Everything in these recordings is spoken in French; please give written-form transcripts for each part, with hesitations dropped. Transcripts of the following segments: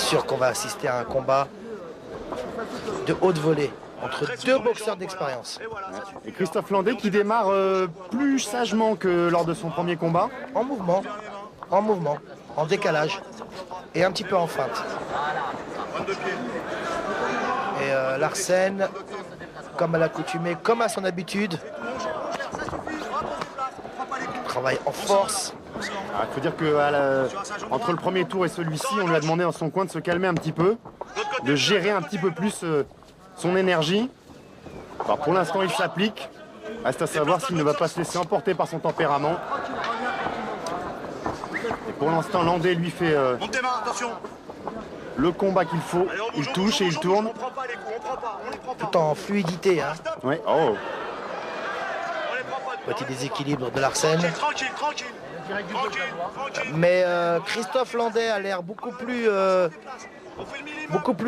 sûr qu'on va assister à un combat de haute volée entre deux boxeurs d'expérience. Et Christophe Landais qui démarre plus sagement que lors de son premier combat. En mouvement, en décalage et un petit peu en feinte. Et Larsen, comme à l'accoutumée, comme à son habitude, travaille en force. Il faut dire que entre le premier tour et celui-ci, on lui a demandé dans son coin de se calmer un petit peu, de gérer un petit peu plus son énergie. Alors pour l'instant, il s'applique. Reste à savoir s'il ne va pas se laisser emporter par son tempérament. Et pour l'instant, Landais lui fait le combat qu'il faut. Il touche et il tourne. Tout en fluidité. Hein. Ouais. Oh. Petit déséquilibre de Larsen. Mais Christophe Landais a l'air beaucoup plus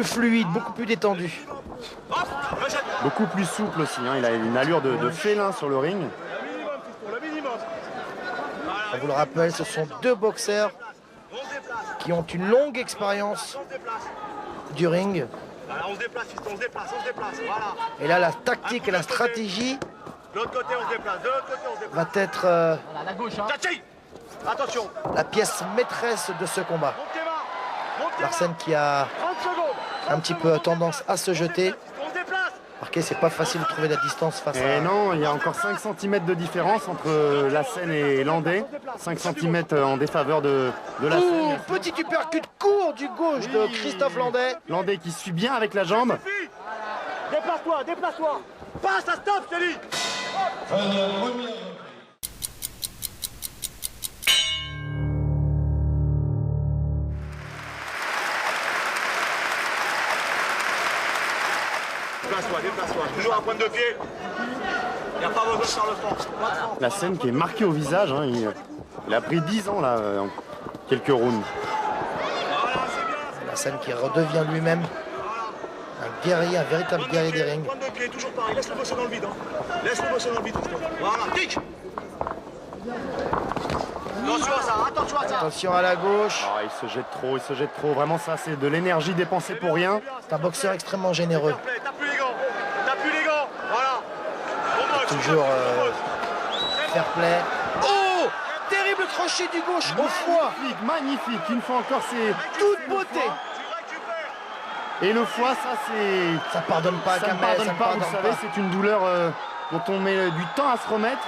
fluide, beaucoup plus détendu. Beaucoup plus souple aussi, hein. Il a une allure de félin sur le ring. On vous le rappelle, ce sont deux boxeurs qui ont une longue expérience du ring. Et là, la tactique et la stratégie va être la pièce maîtresse de ce combat. Larsen qui a un petit peu tendance à se jeter. Remarquez, c'est pas facile de trouver la distance face à... non, il y a encore 5 cm de différence entre Larsen et Landais. 5 cm en défaveur de Larsen. Petit uppercut court du gauche de Christophe Landais. Landais qui suit bien avec la jambe. Déplace-toi. Passe, ça stop, je te dis. Déplace-toi. Toujours à pointe de pied. Il n'y a pas besoin de faire le fort. La scène qui est marquée au visage. Hein, il a pris 10 ans là, en quelques rounds. La scène qui redevient lui-même un guerrier, un véritable guerrier des rings. Pointe de pied, toujours pareil. Laisse-le bosser dans le vide. Laisse-le bosser dans le vide. Voilà, tic. Attention à ça. Attention à la gauche. Oh, il se jette trop. Vraiment, ça, c'est de l'énergie dépensée pour rien. C'est un boxeur extrêmement généreux. T'as plus les gants. Voilà. Toujours fair play. Oh, terrible crochet du gauche au foie. Magnifique. Une fois encore, c'est toute beauté. Et le foie, ça, c'est... Ça pardonne pas, ça ne pardonne pas, vous savez, c'est une douleur dont on met du temps à se remettre.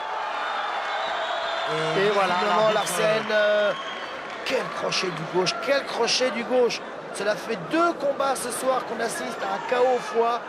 Et voilà, Larsen, quel crochet du gauche, Cela fait 2 combats ce soir qu'on assiste à un KO au foie.